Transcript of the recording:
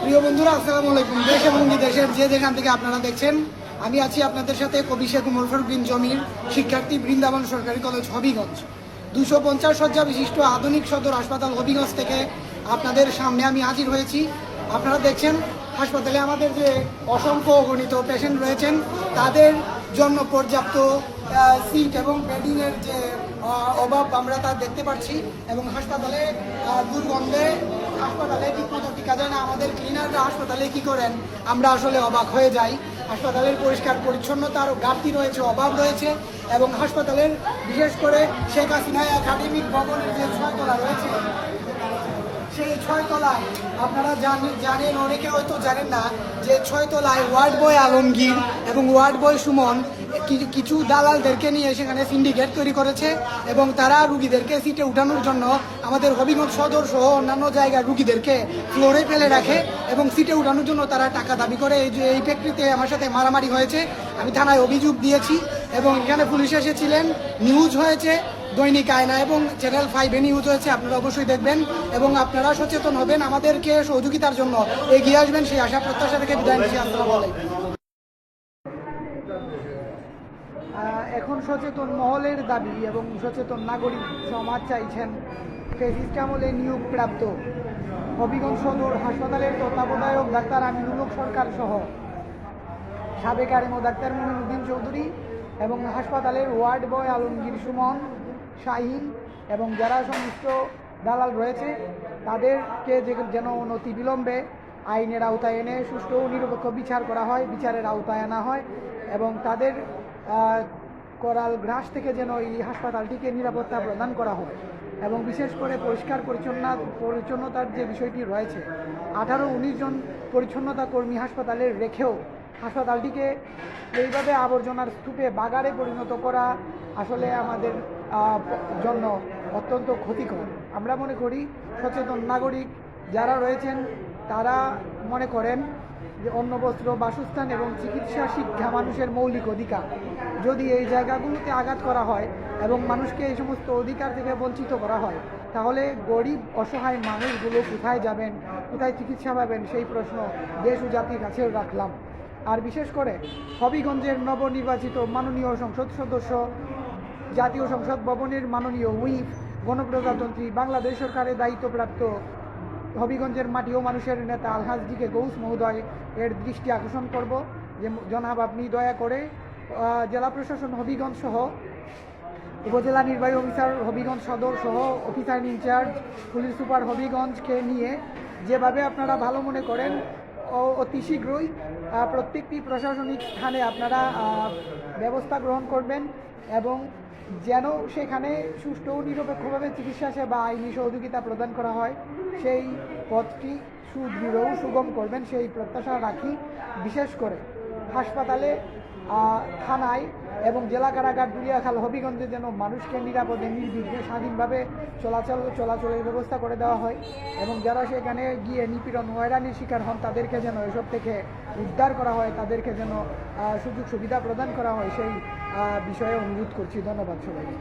প্রিয় বন্ধুরা, আসসালামু আলাইকুম। দেশ এবং বিদেশের যে যেখান থেকে আপনারা দেখছেন, আমি আছি আপনাদের সাথে কবি শেখ উমর ফারুক বিন জমির, শিক্ষার্থী, বৃন্দাবন সরকারি কলেজ, হবিগঞ্জ। 250 শয্যা বিশিষ্ট আধুনিক সদর হাসপাতাল হবিগঞ্জ থেকে আপনাদের সামনে আমি হাজির হয়েছি। আপনারা দেখছেন হাসপাতালে আমাদের যে অসংখ্য অগণিত পেশেন্ট রয়েছেন, তাদের জন্য পর্যাপ্ত সিট এবং বেডিংয়ের যে অভাব আমরা তা দেখতে পাচ্ছি। এবং হাসপাতালে দুর্গন্ধে হাসপাতালে ঠিকমতো টিকা যায় না। আমাদের ক্লিনাররা হাসপাতালে কী করেন আমরা আসলে অবাক হয়ে যাই। হাসপাতালের পরিষ্কার পরিচ্ছন্নতার ঘাটতি রয়েছে, অভাব রয়েছে। এবং হাসপাতালের বিশেষ করে শেখ হাসিনা একাডেমিক ভবনের যে 6 তলা রয়েছে, সেই 6 তলায় আপনারা জানেন, অনেকে হয়তো জানেন না, যে 6 তলায় ওয়ার্ড বয় আলমগীর এবং ওয়ার্ড বয় সুমন কিছু দালালদেরকে নিয়ে সেখানে সিন্ডিকেট তৈরি করেছে। এবং তারা রুগীদেরকে সিটে উঠানোর জন্য আমাদের হবিগঞ্জ সদর সহ অন্যান্য জায়গার রুগীদেরকে ফ্লোরে ফেলে রাখে এবং সিটে উঠানোর জন্য তারা টাকা দাবি করে। এই প্রেক্ষিতে আমার সাথে মারামারি হয়েছে, আমি থানায় অভিযোগ দিয়েছি এবং এখানে পুলিশ এসেছিলেন, নিউজ হয়েছে, দৈনিক আয়না এবং চ্যানেল 5-এ নিউজ হয়েছে। আপনারা অবশ্যই দেখবেন এবং আপনারা সচেতন হবেন, আমাদেরকে সহযোগিতার জন্য এগিয়ে আসবেন, সেই আশা প্রত্যাশা থেকে বিদায় নিচ্ছি। আসসালামু আলাইকুম। এখন সচেতন মহলের দাবি এবং সচেতন নাগরিক সমাজ চাইছেন ফ্যাসিস্ট আমলে নিয়োগপ্রাপ্ত হবিগঞ্জ সদর হাসপাতালের তত্ত্বাবধায়ক ডাক্তার আমিনুল হক সরকার সহ সাবেক আরএমও ডাক্তার মুমিনুদ্দিন চৌধুরী এবং হাসপাতালের ওয়ার্ড বয় আলমগীর সুমন, শাহিন এবং যারা সংশ্লিষ্ট দালাল রয়েছে তাদেরকে যেন অনতিবিলম্বে আইনের আওতায় এনে সুষ্ঠু ও নিরপেক্ষ বিচার করা হয়, বিচারের আওতায় আনা হয় এবং তাদের করাল গ্রাস থেকে যেন এই হাসপাতালটিকে নিরাপত্তা প্রদান করা হয়। এবং বিশেষ করে পরিষ্কার পরিচ্ছন্নতার যে বিষয়টি রয়েছে, 18-19 জন পরিচ্ছন্নতা কর্মী হাসপাতালে রেখেও হাসপাতালটিকে এইভাবে আবর্জনার স্তূপে বাগারে পরিণত করা আসলে আমাদের জন্য অত্যন্ত ক্ষতিকর। আমরা মনে করি সচেতন নাগরিক যারা রয়েছেন তারা মনে করেন যে অন্ন, বস্ত্র, বাসস্থান এবং চিকিৎসা শিক্ষা মানুষের মৌলিক অধিকার। যদি এই জায়গাগুলোতে আঘাত করা হয় এবং মানুষকে এই সমস্ত অধিকার থেকে বঞ্চিত করা হয়, তাহলে গরিব অসহায় মানুষগুলো কোথায় যাবেন, কোথায় চিকিৎসা পাবেন, সেই প্রশ্ন দেশ ও জাতির কাছেও রাখলাম। আর বিশেষ করে হবিগঞ্জের নবনির্বাচিত মাননীয় সংসদ সদস্য, জাতীয় সংসদ ভবনের মাননীয় হুইপ, গণপ্রজাতন্ত্রী বাংলাদেশ সরকারের দায়িত্বপ্রাপ্ত হবিগঞ্জের মাটি ও মানুষের নেতা আলহাজ ডিকে গৌস মহোদয় এর দৃষ্টি আকর্ষণ করব যে জনাব, আপনি দয়া করে জেলা প্রশাসন হবিগঞ্জ সহ উপজেলা নির্বাহী অফিসার হবিগঞ্জ সদর সহ অফিসার ইনচার্জ পুলিশ সুপার হবিগঞ্জকে নিয়ে যেভাবে আপনারা ভালো মনে করেন অতি শীঘ্রই প্রত্যেকটি প্রশাসনিক স্থানে আপনারা ব্যবস্থা গ্রহণ করবেন এবং যেন সেখানে সুষ্ঠু ও নিরপেক্ষভাবে চিকিৎসা সেবা আইনি সহযোগিতা প্রদান করা হয়, সেই পথটি সুদৃঢ় ও সুগম করবেন সেই প্রত্যাশা রাখি। বিশেষ করে হাসপাতালে, থানায় এবং জেলা কারাগার দুলিয়াখাল হবিগঞ্জে যেন মানুষকে নিরাপদে নির্বিঘ্নে স্বাধীনভাবে চলাচলের ব্যবস্থা করে দেওয়া হয় এবং যারা সেখানে গিয়ে নিপীড়ন হয়রানির শিকার হন তাদেরকে যেন এসব থেকে উদ্ধার করা হয়, তাদেরকে যেন সুযোগ সুবিধা প্রদান করা হয়, সেই বিষয়ে অনুরোধ করছি। ধন্যবাদ সবাইকে।